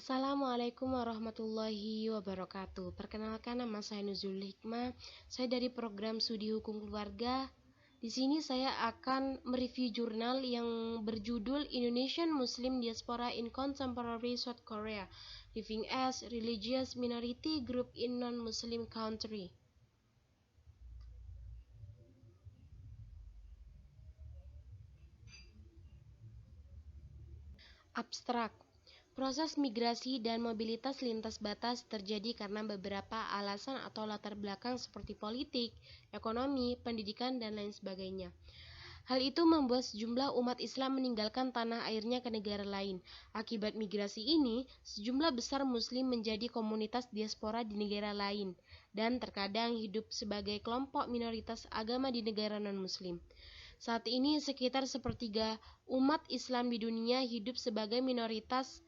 Assalamualaikum warahmatullahi wabarakatuh. Perkenalkan, nama saya Nuzul Hikmah. Saya dari program Studi Hukum Keluarga. Di sini saya akan mereview jurnal yang berjudul Indonesian Muslim Diaspora in Contemporary South Korea, Living as Religious Minority Group in Non-Muslim Country. Abstrak. Proses migrasi dan mobilitas lintas batas terjadi karena beberapa alasan atau latar belakang seperti politik, ekonomi, pendidikan, dan lain sebagainya. Hal itu membuat sejumlah umat Islam meninggalkan tanah airnya ke negara lain. Akibat migrasi ini, sejumlah besar Muslim menjadi komunitas diaspora di negara lain dan terkadang hidup sebagai kelompok minoritas agama di negara non-Muslim. Saat ini, sekitar sepertiga umat Islam di dunia hidup sebagai minoritas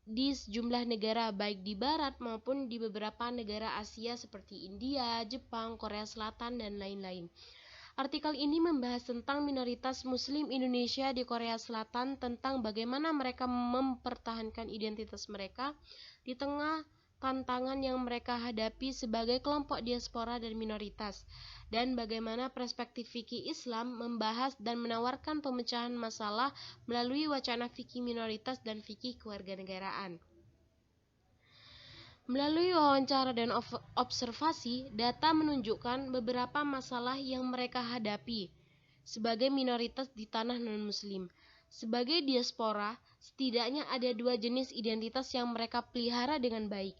di sejumlah negara, baik di barat maupun di beberapa negara Asia seperti India, Jepang, Korea Selatan, dan lain-lain. Artikel ini membahas tentang minoritas Muslim Indonesia di Korea Selatan, tentang bagaimana mereka mempertahankan identitas mereka di tengah tantangan yang mereka hadapi sebagai kelompok diaspora dan minoritas, dan bagaimana perspektif fikih Islam membahas dan menawarkan pemecahan masalah melalui wacana fikih minoritas dan fikih kewarganegaraan. Melalui wawancara dan observasi, data menunjukkan beberapa masalah yang mereka hadapi sebagai minoritas di tanah non-Muslim. Sebagai diaspora, setidaknya ada dua jenis identitas yang mereka pelihara dengan baik: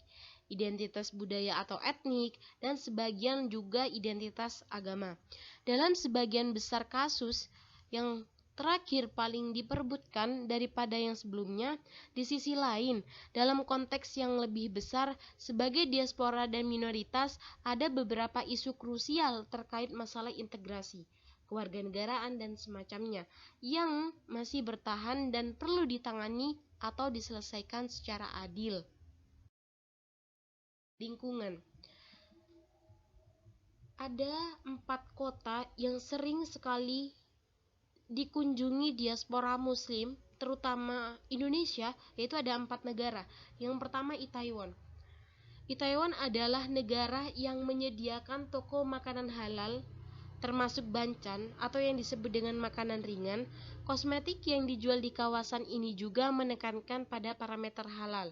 identitas budaya atau etnik, dan sebagian juga identitas agama. Dalam sebagian besar kasus, yang terakhir paling diperebutkan daripada yang sebelumnya. Di sisi lain, dalam konteks yang lebih besar, sebagai diaspora dan minoritas, ada beberapa isu krusial terkait masalah integrasi, kewarganegaraan, dan semacamnya yang masih bertahan dan perlu ditangani atau diselesaikan secara adil. Lingkungan. Ada 4 kota yang sering sekali dikunjungi diaspora Muslim, terutama Indonesia, yaitu ada 4 negara. Yang pertama, Itaewon. Itaewon adalah negara yang menyediakan toko makanan halal, termasuk Bancan atau yang disebut dengan makanan ringan. Kosmetik yang dijual di kawasan ini juga menekankan pada parameter halal.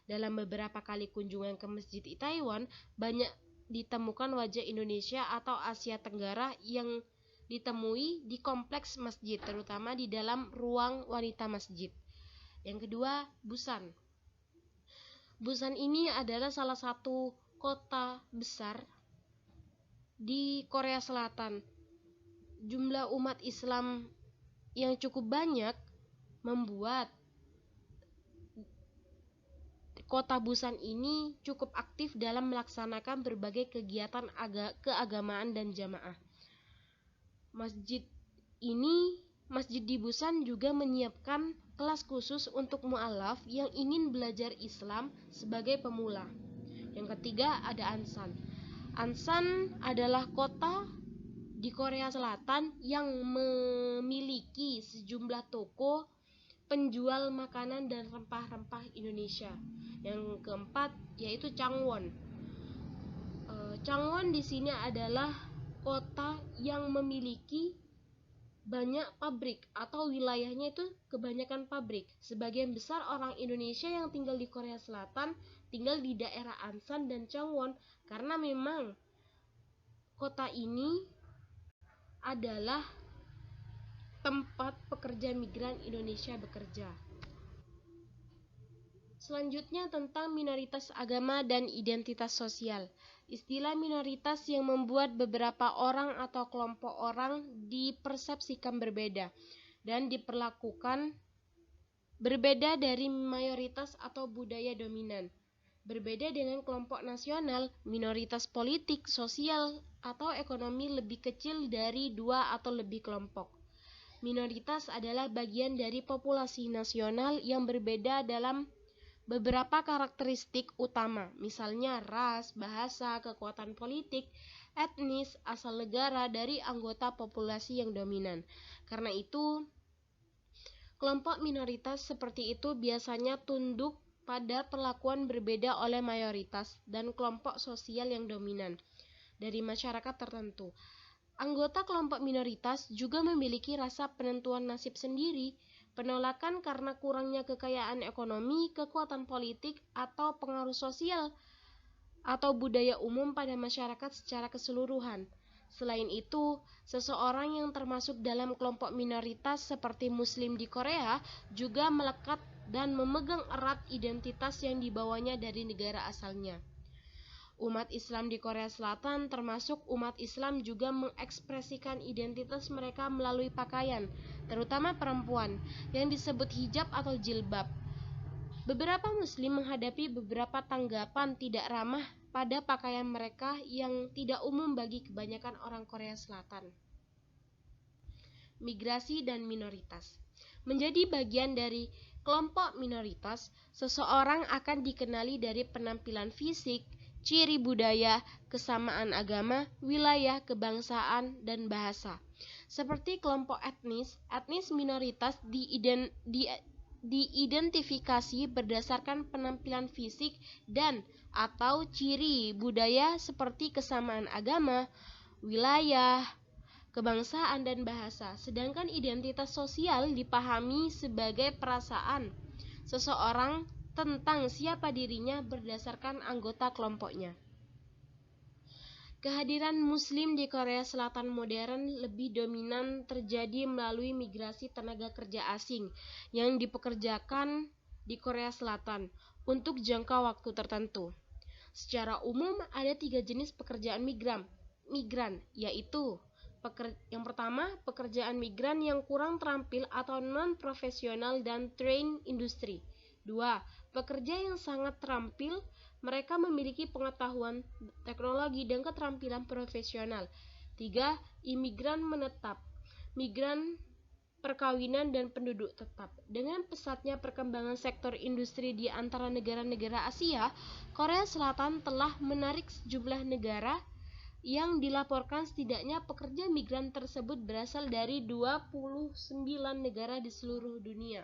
Dalam beberapa kali kunjungan ke Masjid Itaewon, banyak ditemukan wajah Indonesia atau Asia Tenggara yang ditemui di kompleks masjid, terutama di dalam ruang wanita masjid. Yang kedua, Busan. Busan ini adalah salah satu kota besar di Korea Selatan. Jumlah umat Islam yang cukup banyak membuat kota Busan ini cukup aktif dalam melaksanakan berbagai kegiatan keagamaan dan jamaah. Masjid di Busan juga menyiapkan kelas khusus untuk mu'alaf yang ingin belajar Islam sebagai pemula. Yang ketiga, ada Ansan. Ansan adalah kota di Korea Selatan yang memiliki sejumlah toko penjual makanan dan rempah-rempah Indonesia. Yang keempat yaitu Changwon. Changwon di sini adalah kota yang memiliki banyak pabrik, atau wilayahnya itu kebanyakan pabrik. Sebagian besar orang Indonesia yang tinggal di Korea Selatan tinggal di daerah Ansan dan Changwon, karena memang kota ini adalah tempat pekerja migran Indonesia bekerja. Selanjutnya, tentang minoritas agama dan identitas sosial. Istilah minoritas yang membuat beberapa orang atau kelompok orang dipersepsikan berbeda dan diperlakukan berbeda dari mayoritas atau budaya dominan. Berbeda dengan kelompok nasional, minoritas politik, sosial, atau ekonomi lebih kecil dari 2 atau lebih kelompok. Minoritas adalah bagian dari populasi nasional yang berbeda dalam beberapa karakteristik utama, misalnya ras, bahasa, kekuatan politik, etnis, asal negara dari anggota populasi yang dominan. Karena itu, Kelompok minoritas seperti itu biasanya tunduk pada perlakuan berbeda oleh mayoritas dan kelompok sosial yang dominan dari masyarakat tertentu. Anggota kelompok minoritas juga memiliki rasa penentuan nasib sendiri, penolakan karena kurangnya kekayaan ekonomi, kekuatan politik, atau pengaruh sosial atau budaya umum pada masyarakat secara keseluruhan. Selain itu, seseorang yang termasuk dalam kelompok minoritas seperti Muslim di Korea juga melekat dan memegang erat identitas yang dibawanya dari negara asalnya. Umat Islam di Korea Selatan, termasuk umat Islam, juga mengekspresikan identitas mereka melalui pakaian, terutama perempuan, yang disebut hijab atau jilbab. Beberapa Muslim menghadapi beberapa tanggapan tidak ramah pada pakaian mereka yang tidak umum bagi kebanyakan orang Korea Selatan. Migrasi dan minoritas. Menjadi bagian dari kelompok minoritas, seseorang akan dikenali dari penampilan fisik, ciri budaya, kesamaan agama, wilayah, kebangsaan, dan bahasa. Seperti kelompok etnis minoritas diidentifikasi berdasarkan penampilan fisik dan atau ciri budaya seperti kesamaan agama, wilayah, kebangsaan, dan bahasa. Sedangkan identitas sosial dipahami sebagai perasaan seseorang tentang siapa dirinya berdasarkan anggota kelompoknya. Kehadiran Muslim di Korea Selatan modern lebih dominan terjadi melalui migrasi tenaga kerja asing yang dipekerjakan di Korea Selatan untuk jangka waktu tertentu. Secara umum ada 3 jenis pekerjaan migran, yaitu yang pertama, pekerjaan migran yang kurang terampil atau non-profesional dan train industri. 2. Pekerja yang sangat terampil, mereka memiliki pengetahuan, teknologi, dan keterampilan profesional. 3. Imigran menetap, migran perkawinan dan penduduk tetap. Dengan pesatnya perkembangan sektor industri di antara negara-negara Asia, Korea Selatan telah menarik sejumlah negara yang dilaporkan setidaknya pekerja migran tersebut berasal dari 29 negara di seluruh dunia.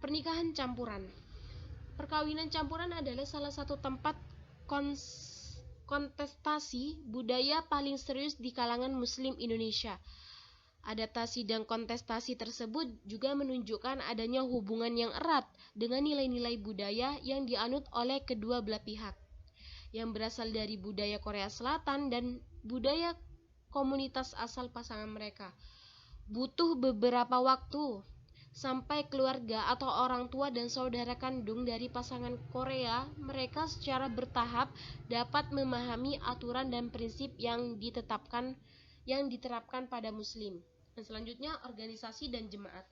Pernikahan campuran. Perkawinan campuran adalah salah satu tempat kontestasi budaya paling serius di kalangan Muslim Indonesia. Adaptasi dan kontestasi tersebut juga menunjukkan adanya hubungan yang erat dengan nilai-nilai budaya yang dianut oleh kedua belah pihak, yang berasal dari budaya Korea Selatan dan budaya komunitas asal pasangan mereka. Butuh beberapa waktu sampai keluarga atau orang tua dan saudara kandung dari pasangan Korea mereka secara bertahap dapat memahami aturan dan prinsip yang diterapkan pada Muslim. Dan selanjutnya, organisasi dan jemaat.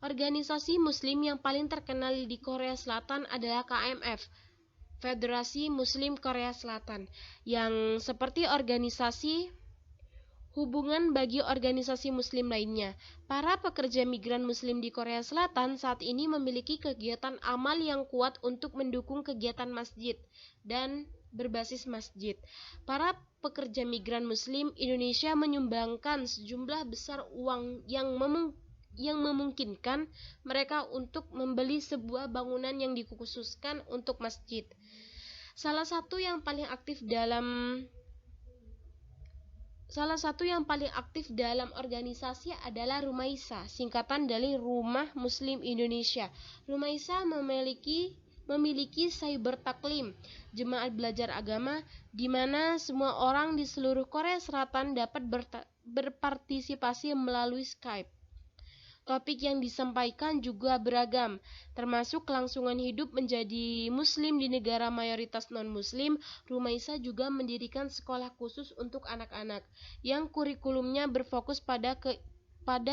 Organisasi Muslim yang paling terkenal di Korea Selatan adalah KMF, Federasi Muslim Korea Selatan, yang seperti organisasi hubungan bagi organisasi Muslim lainnya. Para pekerja migran Muslim di Korea Selatan saat ini memiliki kegiatan amal yang kuat untuk mendukung kegiatan masjid dan berbasis masjid. Para pekerja migran Muslim Indonesia menyumbangkan sejumlah besar uang yang memungkinkan mereka untuk membeli sebuah bangunan yang dikhususkan untuk masjid. Salah satu yang paling aktif dalam organisasi adalah Rumaisa, singkatan dari Rumah Muslim Indonesia. Rumaisa memiliki cyber taklim, jemaat belajar agama, di mana semua orang di seluruh Korea Selatan dapat berpartisipasi melalui Skype. Topik yang disampaikan juga beragam, termasuk kelangsungan hidup menjadi Muslim di negara mayoritas non-Muslim. Rumaisa juga mendirikan sekolah khusus untuk anak-anak, yang kurikulumnya berfokus pada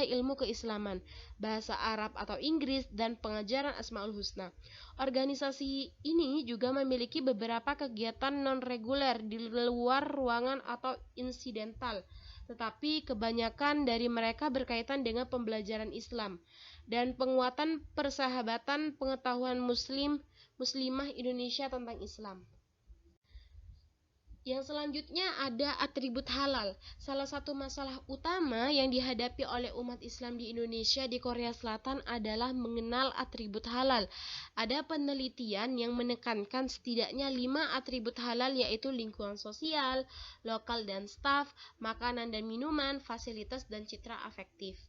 ilmu keislaman, bahasa Arab atau Inggris, dan pengajaran Asmaul Husna. Organisasi ini juga memiliki beberapa kegiatan non-reguler di luar ruangan atau insidental, tetapi kebanyakan dari mereka berkaitan dengan pembelajaran Islam dan penguatan persahabatan pengetahuan Muslimah Indonesia tentang Islam. Yang selanjutnya ada atribut halal. Salah satu masalah utama yang dihadapi oleh umat Islam di Indonesia di Korea Selatan adalah mengenal atribut halal. Ada penelitian yang menekankan setidaknya 5 atribut halal, yaitu lingkungan sosial, lokal dan staf, makanan dan minuman, fasilitas dan citra afektif.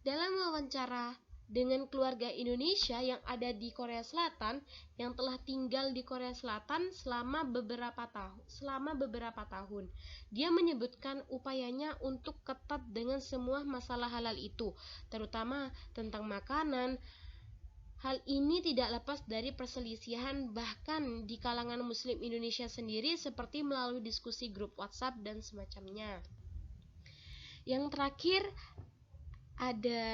Dalam wawancara dengan keluarga Indonesia yang ada di Korea Selatan, yang telah tinggal di Korea Selatan selama beberapa tahun. Dia menyebutkan upayanya untuk ketat dengan semua masalah halal itu, terutama tentang makanan. Hal ini tidak lepas dari perselisihan bahkan di kalangan Muslim Indonesia sendiri, seperti melalui diskusi grup WhatsApp dan semacamnya. Yang terakhir ada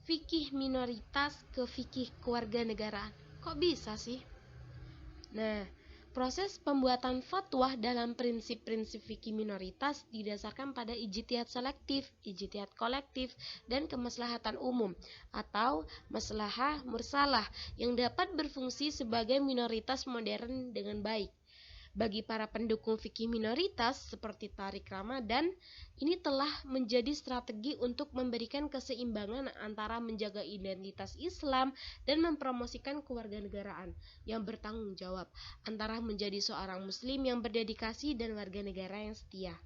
fikih minoritas ke fikih kewarganegaraan. Kok bisa sih? Nah, proses pembuatan fatwa dalam prinsip-prinsip fikih minoritas didasarkan pada ijtihad selektif, ijtihad kolektif, dan kemaslahatan umum atau maslahah mursalah yang dapat berfungsi sebagai minoritas modern dengan baik. Bagi para pendukung fikih minoritas seperti Tariq Ramadan, ini telah menjadi strategi untuk memberikan keseimbangan antara menjaga identitas Islam dan mempromosikan kewarganegaraan yang bertanggung jawab, antara menjadi seorang muslim yang berdedikasi dan warga negara yang setia.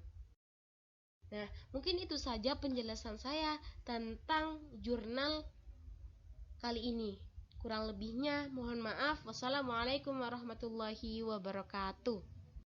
Nah, mungkin itu saja penjelasan saya tentang jurnal kali ini. Kurang lebihnya mohon maaf. Wassalamualaikum warahmatullahi wabarakatuh.